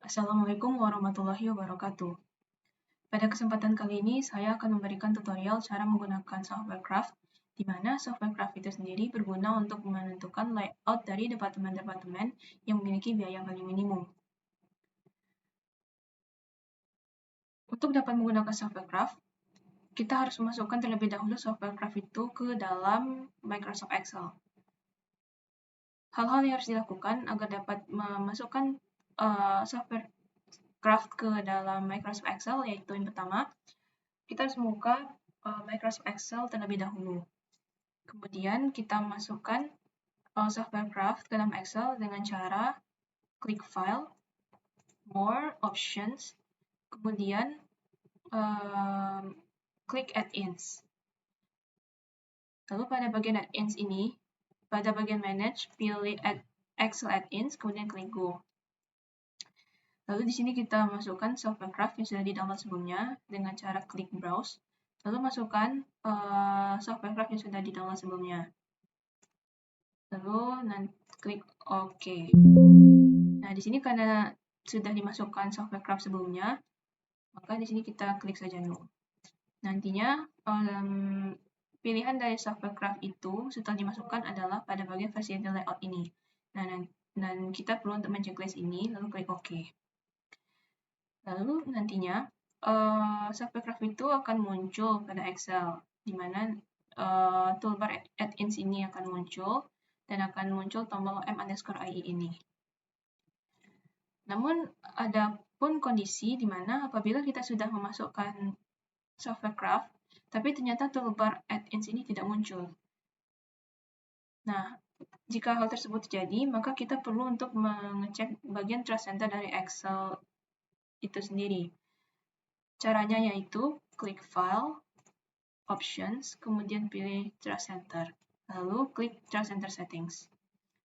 Assalamualaikum warahmatullahi wabarakatuh. Pada kesempatan kali ini, saya akan memberikan tutorial cara menggunakan software Craft, di mana software Craft itu sendiri berguna untuk menentukan layout dari departemen-departemen yang memiliki biaya paling minimum. Untuk dapat menggunakan software Craft, kita harus memasukkan terlebih dahulu software Craft itu ke dalam Microsoft Excel. Hal-hal yang harus dilakukan agar dapat memasukkan software Craft ke dalam Microsoft Excel, yaitu yang pertama, kita harus membuka Microsoft Excel terlebih dahulu. Kemudian kita masukkan software Craft ke dalam Excel dengan cara klik File, More, Options, kemudian klik Add-ins. Lalu pada bagian Add-ins ini, pada bagian Manage, pilih Excel Add-ins, kemudian klik Go. Lalu di sini kita masukkan software Craft yang sudah di-download sebelumnya dengan cara klik Browse. Lalu masukkan software Craft yang sudah di-download sebelumnya. Lalu nanti klik OK. Nah, di sini karena sudah dimasukkan software Craft sebelumnya, maka di sini kita klik saja No. Nantinya pilihan dari software Craft itu setelah dimasukkan adalah pada bagian facility layout ini. Nah, dan kita perlu untuk menceklis ini, lalu klik OK. Lalu nantinya software Craft itu akan muncul pada Excel, di mana toolbar add-ins ini akan muncul dan akan muncul tombol M_IE ini. Namun, ada pun kondisi di mana apabila kita sudah memasukkan software Craft, tapi ternyata toolbar add-ins ini tidak muncul. Nah, jika hal tersebut terjadi, maka kita perlu untuk mengecek bagian Trust Center dari Excel itu sendiri. Caranya yaitu klik File, Options, kemudian pilih Trust Center, lalu klik Trust Center Settings.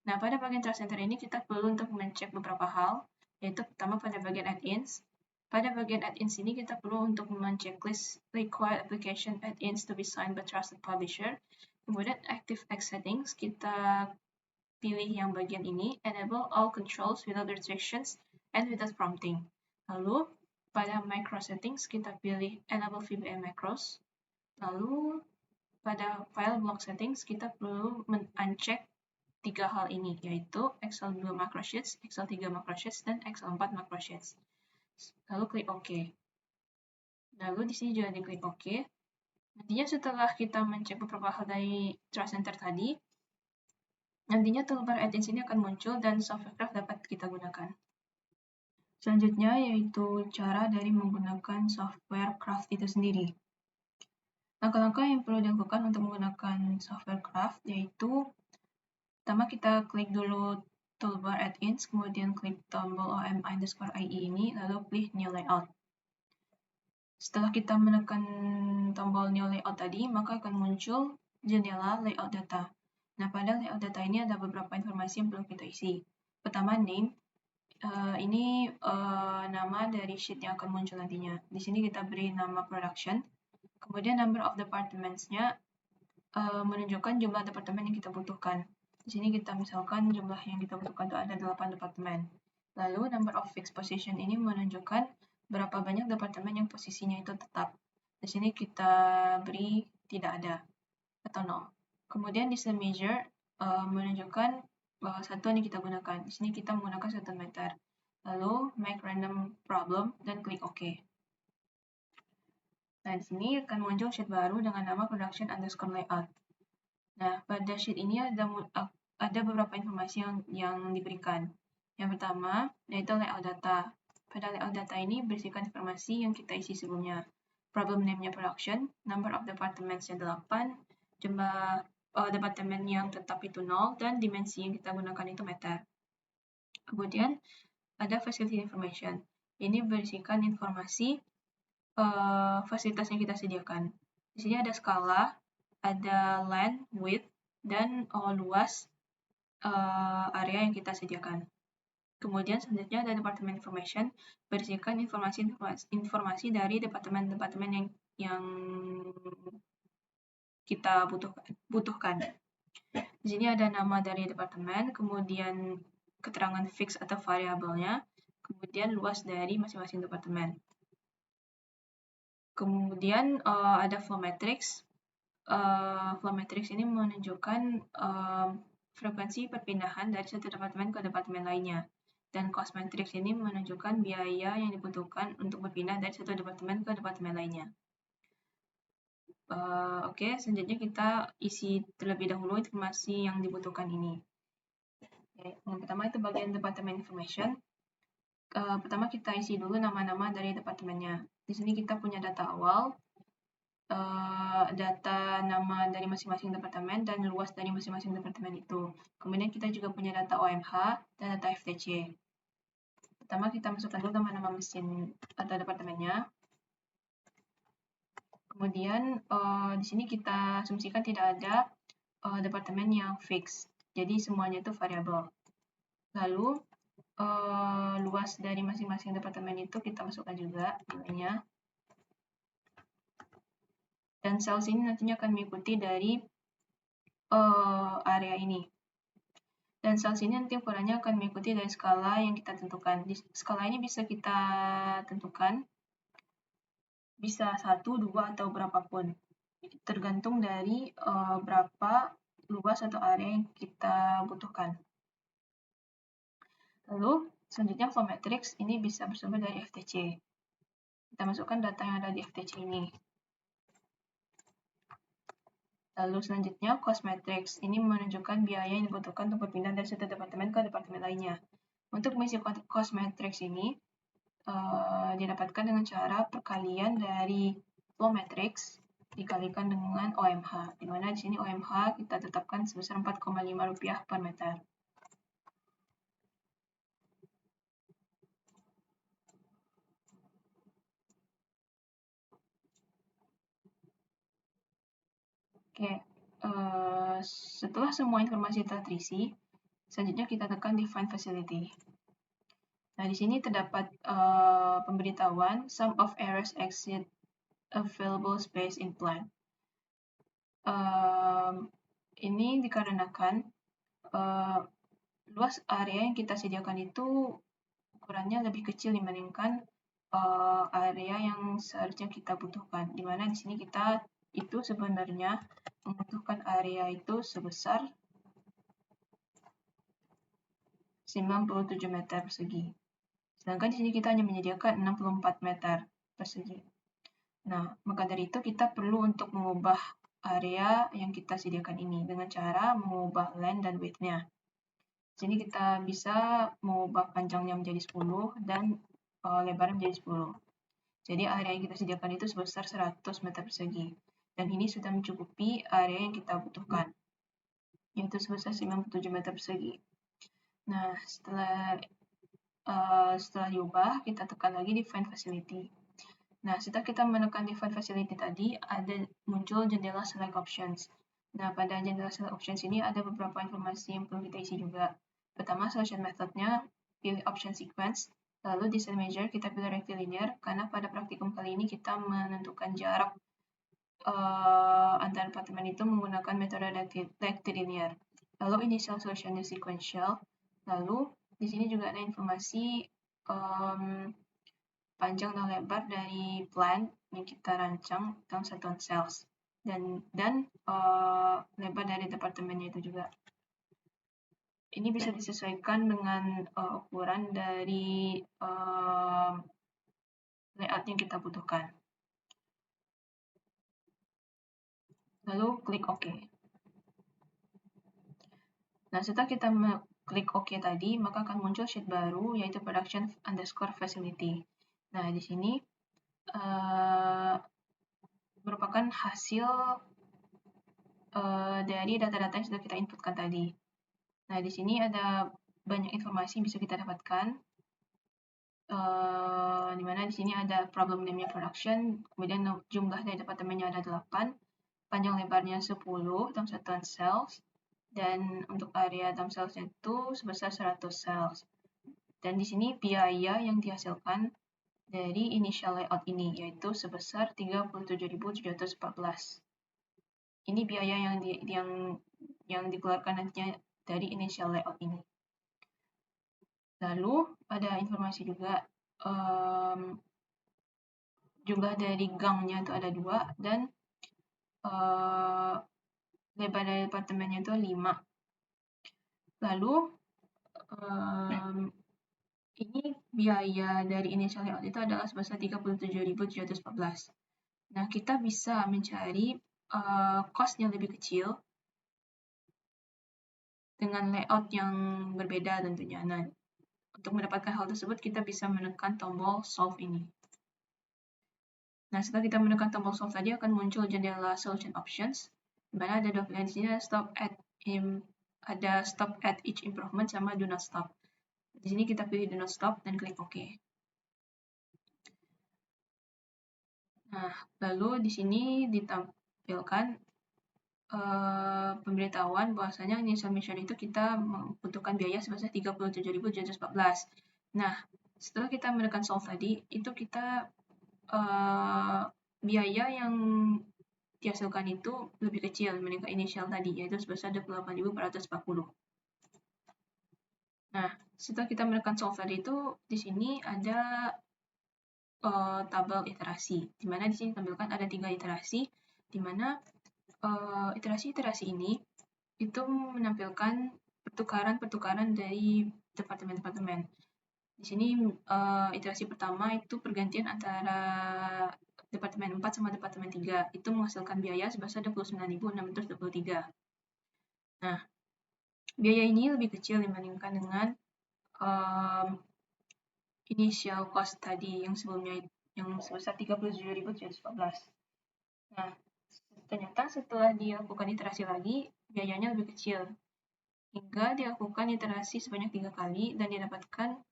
Nah, pada bagian Trust Center ini kita perlu untuk mengecek beberapa hal, yaitu pertama pada bagian add-ins. Pada bagian add-ins ini kita perlu untuk men-checklist required application add-ins to be signed by trusted publisher. Kemudian Active X Settings, kita pilih yang bagian ini, enable all controls without restrictions and without prompting. Lalu, pada Macro Settings, kita pilih enable VBA macros. Lalu, pada File Block Settings, kita perlu men-uncheck 3 hal ini, yaitu Excel 2 macrosheets, Excel 3 macrosheets, dan Excel 4 macrosheets. Lalu klik OK. Lalu di sini juga diklik OK. Nantinya setelah kita mencek beberapa hal dari Trust Center tadi, nantinya toolbar add-ins ini akan muncul dan software Craft dapat kita gunakan. Selanjutnya yaitu cara dari menggunakan software Craft itu sendiri. Langkah-langkah yang perlu dilakukan untuk menggunakan software Craft yaitu pertama kita klik dulu toolbar add-ins, kemudian klik tombol OM_IE ini, lalu pilih New Layout. Setelah kita menekan tombol New Layout tadi, maka akan muncul jendela Layout Data. Nah, pada Layout Data ini ada beberapa informasi yang perlu kita isi. Pertama, Name. Ini nama dari sheet yang akan muncul nantinya. Di sini kita beri nama Production. Kemudian Number of Departments-nya menunjukkan jumlah departemen yang kita butuhkan. Di sini kita misalkan jumlah yang kita butuhkan itu ada 8 departemen. Lalu number of fixed position ini menunjukkan berapa banyak departemen yang posisinya itu tetap. Di sini kita beri tidak ada atau 0. Kemudian distance measure menunjukkan satuan yang kita gunakan. Di sini kita menggunakan satuan meter. Lalu make random problem dan klik OK. Nah, di sini akan muncul sheet baru dengan nama production_layout. Nah, pada sheet ini ada beberapa informasi yang diberikan. Yang pertama, yaitu layout data. Pada layout data ini berisikan informasi yang kita isi sebelumnya. Problem name-nya production, number of departments-nya 8, jumlah departemen yang tetap itu 0, dan dimensi yang kita gunakan itu meter. Kemudian, ada facility information. Ini berisikan informasi fasilitas yang kita sediakan. Di sini ada skala, ada land, width, dan luas area yang kita sediakan. Kemudian selanjutnya ada department information, berisikan informasi dari departemen-departemen yang kita butuhkan. Di sini ada nama dari departemen, kemudian keterangan fix atau variabelnya, kemudian luas dari masing-masing departemen. Kemudian ada flow matrix. Flow matrix ini menunjukkan frekuensi perpindahan dari satu departemen ke departemen lainnya. Dan cost matrix ini menunjukkan biaya yang dibutuhkan untuk berpindah dari satu departemen ke departemen lainnya. Oke, selanjutnya kita isi terlebih dahulu informasi yang dibutuhkan ini. Yang pertama itu bagian departemen information. Pertama kita isi dulu nama-nama dari departemennya. Di sini kita punya data awal, data nama dari masing-masing departemen dan luas dari masing-masing departemen itu. Kemudian kita juga punya data OMH dan data FTC. Pertama kita masukkan dulu nama-nama mesin atau departemennya. Kemudian di sini kita asumsikan tidak ada departemen yang fix, jadi semuanya itu variabel. Lalu luas dari masing-masing departemen itu kita masukkan juga nilainya. Dan sales ini nantinya akan mengikuti dari area ini. Dan sales ini nanti ukurannya akan mengikuti dari skala yang kita tentukan. Di skala ini bisa kita tentukan, bisa 1, 2, atau berapapun. Tergantung dari berapa luas atau area yang kita butuhkan. Lalu, selanjutnya flow matrix ini bisa bersumber dari FTC. Kita masukkan data yang ada di FTC ini. Lalu selanjutnya cost matrix ini menunjukkan biaya yang dibutuhkan untuk berpindah dari satu departemen ke departemen lainnya. Untuk mengisi cost matrix ini didapatkan dengan cara perkalian dari flow matrix dikalikan dengan OMH, di mana di sini OMH kita tetapkan sebesar Rp4,5 per meter. Oke, setelah semua informasi telah terisi, selanjutnya kita tekan Define Facility. Nah, di sini terdapat pemberitahuan some of areas exceed available space in plan. Ini dikarenakan luas area yang kita sediakan itu ukurannya lebih kecil dibandingkan area yang seharusnya kita butuhkan. Di mana di sini kita itu sebenarnya membutuhkan area itu sebesar 97 meter persegi. Sedangkan di sini kita hanya menyediakan 64 meter persegi. Nah, maka dari itu kita perlu untuk mengubah area yang kita sediakan ini dengan cara mengubah length dan width-nya. Di sini kita bisa mengubah panjangnya menjadi 10 dan lebarnya menjadi 10. Jadi area yang kita sediakan itu sebesar 100 meter persegi. Dan ini sudah mencukupi area yang kita butuhkan, yaitu sebesar 97 meter persegi. Nah, setelah diubah, kita tekan lagi Define Facility. Nah, setelah kita menekan Define Facility tadi, ada muncul jendela Select Options. Nah, pada jendela Select Options ini ada beberapa informasi yang perlu kita isi juga. Pertama, selection method-nya, pilih option sequence, lalu descent measure kita pilih rectilinear, karena pada praktikum kali ini kita menentukan jarak antar departemen itu menggunakan metode rectilinear. Lalu initial solution-nya sequential, lalu di sini juga ada informasi panjang dan lebar dari plan yang kita rancang dalam satuan sales dan lebar dari departemennya itu juga. Ini bisa disesuaikan dengan ukuran dari layout yang kita butuhkan. Lalu klik OK. Nah, setelah kita klik OK tadi, maka akan muncul sheet baru yaitu production_facility. Nah, di sini merupakan hasil dari data-data yang sudah kita inputkan tadi. Nah, di sini ada banyak informasi yang bisa kita dapatkan. Di mana di sini ada problem name-nya production, kemudian jumlah dari departemennya ada 8, panjang lebarnya 10 dalam satuan cells, dan untuk area dalam cells-nya itu sebesar 100 cells. Dan di sini biaya yang dihasilkan dari initial layout ini, yaitu sebesar 37.714. Ini biaya yang dikeluarkan nantinya dari initial layout ini. Lalu, ada informasi juga jumlah dari gangnya itu ada 2 dan lebar dari apartemennya itu 5. Lalu ini biaya dari initial layout itu adalah sebesar 37.714. Nah, kita bisa mencari cost yang lebih kecil dengan layout yang berbeda tentunya. Nah, untuk mendapatkan hal tersebut, kita bisa menekan tombol solve ini. Nah, setelah kita menekan tombol solve tadi, akan muncul jendela solution options, di mana ada 2 pilihan di sini, ada stop at each improvement sama do not stop. Di sini kita pilih do not stop dan klik OK. Nah, lalu di sini ditampilkan pemberitahuan bahwasanya initial mission itu kita membutuhkan biaya sebesar 37.714. Nah, setelah kita menekan solve tadi, itu kita biaya yang dihasilkan itu lebih kecil dibandingkan initial tadi, yaitu sebesar 28.440. Nah, setelah kita menekan solve tadi itu, di sini ada tabel iterasi, di mana di sini ditampilkan ada 3 iterasi, di mana iterasi-iterasi ini itu menampilkan pertukaran-pertukaran dari departemen-departemen. Di sini iterasi pertama itu pergantian antara Departemen 4 sama Departemen 3. Itu menghasilkan biaya sebesar 29.623. Nah, biaya ini lebih kecil dibandingkan dengan initial cost tadi yang sebelumnya yang sebesar 37.714. Nah, ternyata setelah dilakukan iterasi lagi, biayanya lebih kecil. Hingga dilakukan iterasi sebanyak 3 kali dan didapatkan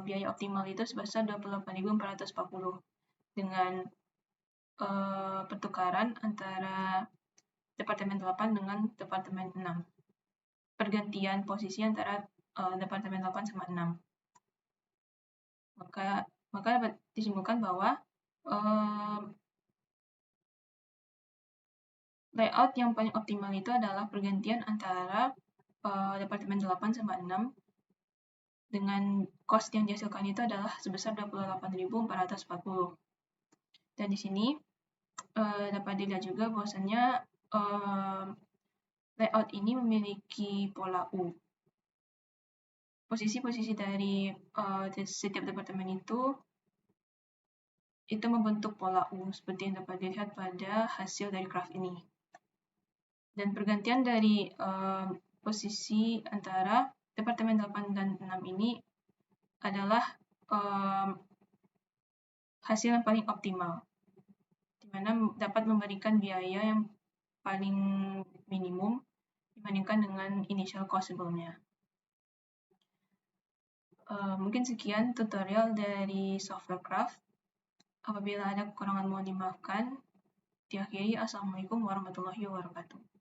biaya optimal itu sebesar 28.440 dengan pertukaran antara Departemen 8 dengan Departemen 6. Pergantian posisi antara Departemen 8 sama 6. Maka dapat disimpulkan bahwa layout yang paling optimal itu adalah pergantian antara Departemen 8 sama 6 dengan cost yang dihasilkan itu adalah sebesar 28.440. Dan di sini dapat dilihat juga bahwasannya layout ini memiliki pola U. Posisi-posisi dari setiap departemen itu membentuk pola U, seperti yang dapat dilihat pada hasil dari graf ini. Dan pergantian dari posisi antara Departemen 8 dan 6 ini adalah hasil yang paling optimal, di mana dapat memberikan biaya yang paling minimum dibandingkan dengan initial cost sebelumnya. Mungkin sekian tutorial dari Software Craft. Apabila ada kekurangan mohon dimaafkan. Diakhiri, Assalamualaikum warahmatullahi wabarakatuh.